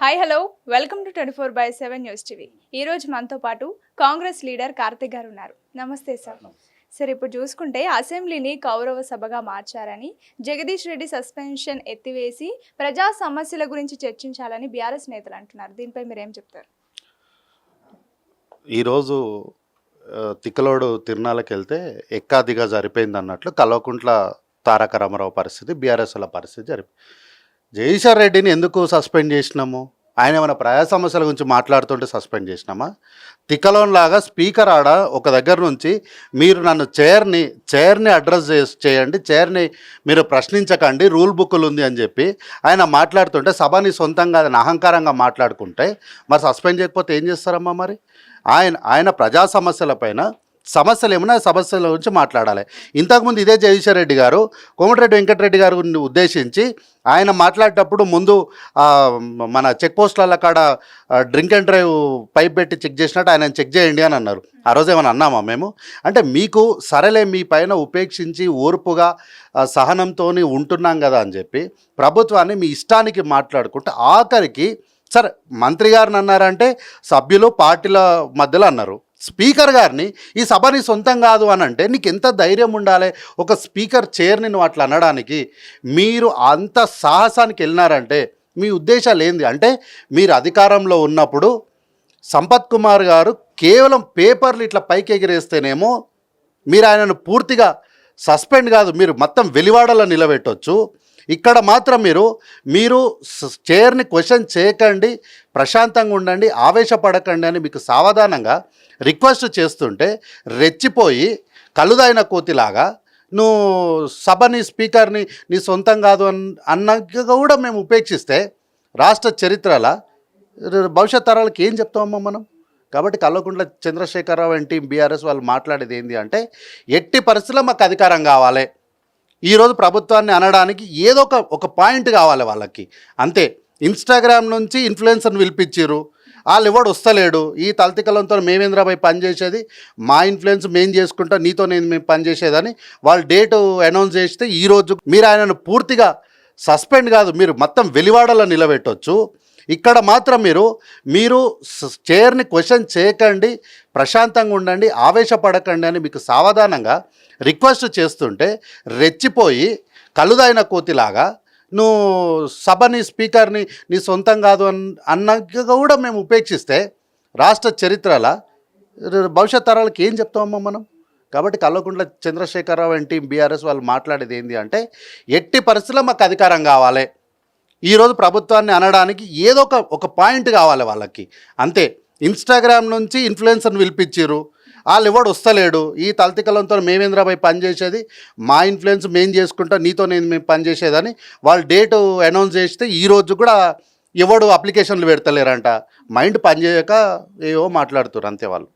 Hi hello welcome to 24/7 news TV. ఈ రోజు మనతో పాటు కాంగ్రెస్ లీడర్ కార్తిక్ గారు ఉన్నారు. నమస్తే సార్. సార్, ఇప్పుడు చూసుకుంటే అసెంబ్లీని కౌరవ సభగా మార్చారని, జగదీష్ రెడ్డి సస్పెన్షన్ ఎత్తివేసి ప్రజా సమస్యల గురించి చర్చించాలని బీఆర్ఎస్ నేతలు అంటున్నారు. దీనిపై మీరేం చెప్తారు? ఈరోజు తిక్కలోడు తిరునాళ్ళకి వెళ్తే ఎక్కాదిగా సరిపోయింది అన్నట్లు కల్వకుంట్ల తారక రామారావు పరిస్థితి, బీఆర్ఎస్ల పరిస్థితి జరిపింది. జగదీశ్వర్ రెడ్డిని ఎందుకు సస్పెండ్ చేసినాము? ఆయన ఏమైనా ప్రజా సమస్యల గురించి మాట్లాడుతుంటే సస్పెండ్ చేసినామా? తిక్కలోన్లాగా స్పీకర్ ఆడ ఒక దగ్గర నుంచి మీరు నన్ను చైర్ని అడ్రస్ చేయండి, చైర్ని మీరు ప్రశ్నించకండి, రూల్ బుక్లు ఉంది అని చెప్పి ఆయన మాట్లాడుతుంటే సభని సొంతంగా అది అహంకారంగా మాట్లాడుకుంటే మరి సస్పెండ్ చేయకపోతే ఏం చేస్తారమ్మా? మరి ఆయన ప్రజా సమస్యలపైన సమస్యలు ఏమన్నా సమస్యల గురించి మాట్లాడాలి. ఇంతకుముందు ఇదే జగదీశ్వర్ రెడ్డి గారు కోమటిరెడ్డి వెంకటరెడ్డి గారిని ఉద్దేశించి ఆయన మాట్లాడేటప్పుడు ముందు మన చెక్ పోస్టుల కాడ డ్రింక్ అండ్ డ్రైవ్ పైప్ పెట్టి చెక్ చేసినట్టు ఆయన చెక్ చేయండి అని అన్నారు. ఆ రోజు ఏమైనా అన్నామా మేము? అంటే మీకు సరేలే మీ పైన ఉపేక్షించి ఓర్పుగా సహనంతో ఉంటున్నాం కదా అని చెప్పి ప్రభుత్వాన్ని మీ ఇష్టానికి మాట్లాడుకుంటే ఆఖరికి సరే మంత్రి గారిని అన్నారంటే సభ్యులు పార్టీల మధ్యలో అన్నారు. స్పీకర్ గారిని ఈ సభని సొంతం కాదు అని అంటే నీకు ఎంత ధైర్యం ఉండాలి? ఒక స్పీకర్ చైర్ని నువ్వు అట్లా అనడానికి మీరు అంత సాహసానికి వెళ్ళినారంటే మీ ఉద్దేశాలు ఏంది? అంటే మీరు అధికారంలో ఉన్నప్పుడు సంపత్ కుమార్ గారు కేవలం పేపర్లు ఇట్లా పైకి ఎగిరేస్తేనేమో మీరు ఆయనను పూర్తిగా సస్పెండ్ కాదు, మీరు మొత్తం వెలివాడలో నిలబెట్టవచ్చు. ఇక్కడ మాత్రం మీరు చైర్ని క్వశ్చన్ చేయకండి, ప్రశాంతంగా ఉండండి, ఆవేశపడకండి అని మీకు సావధానంగా రిక్వెస్ట్ చేస్తుంటే రెచ్చిపోయి కలుదైన కోతిలాగా నువ్వు సభని స్పీకర్ని నీ సొంతం కాదు అన్నగా కూడా మేము ఉపేక్షిస్తే రాష్ట్ర చరిత్రల భవిష్యత్ తరాలకి ఏం చెప్తామమ్మా మనం? కాబట్టి కల్వకుంట్ల చంద్రశేఖరరావు అండ్ టీం బీఆర్ఎస్ వాళ్ళు మాట్లాడేది ఏంటి అంటే ఎట్టి పరిస్థితుల్లో మాకు అధికారం కావాలి, ఈరోజు ప్రభుత్వాన్ని అనడానికి ఏదో ఒక పాయింట్ కావాలి వాళ్ళకి, అంతే. ఇన్స్టాగ్రామ్ నుంచి ఇన్ఫ్లుయెన్సర్ని పిలిపించారు, వాళ్ళు ఎవడు వస్తలేడు, ఈ తలతికలంతో మేమేంద్రపై పనిచేసేది, మా ఇన్ఫ్లుయెన్స్ మేము చేసుకుంటా, నీతో నేను మేము పనిచేసేదని వాళ్ళు డేటు అనౌన్స్ చేస్తే ఈరోజు మీరు ఆయనను పూర్తిగా సస్పెండ్ కాదు, మీరు మొత్తం వెలివాడలో నిలబెట్టవచ్చు. ఇక్కడ మాత్రం మీరు చైర్ని క్వశ్చన్ చేయకండి, ప్రశాంతంగా ఉండండి, ఆవేశపడకండి అని మీకు సావధానంగా రిక్వెస్ట్ చేస్తుంటే రెచ్చిపోయి కలుదైన కోతిలాగా నువ్వు సభని స్పీకర్ని నీ సొంతం కాదు అన్నగా కూడా మేము ఉపేక్షిస్తే రాష్ట్ర చరిత్రల భవిష్యత్ తరాలకి ఏం చెప్తామమ్మా మనం? కాబట్టి కల్వకుంట్ల చంద్రశేఖరరావు అండ్ టీం బీఆర్ఎస్ వాళ్ళు మాట్లాడేది ఏంటి అంటే ఎట్టి పరిస్థితుల్లో మాకు అధికారం కావాలి, ఈరోజు ప్రభుత్వాన్ని అనడానికి ఏదో ఒక పాయింట్ కావాలి వాళ్ళకి, అంతే. ఇన్స్టాగ్రామ్ నుంచి ఇన్ఫ్లుయెన్సర్ని పిలిపించారు, వాళ్ళు ఎవడు వస్తలేడు, ఈ తలతికలంతో మేమేంద్రపై పనిచేసేది, మా ఇన్ఫ్లుయెన్స్ మేము చేసుకుంటా, నీతో నేను మేము పనిచేసేదని వాళ్ళు డేటు అనౌన్స్ చేస్తే ఈరోజు కూడా ఎవడు అప్లికేషన్లు పెడతలేరంట. మైండ్ పనిచేయక ఏవో మాట్లాడుతారు అంతే వాళ్ళు.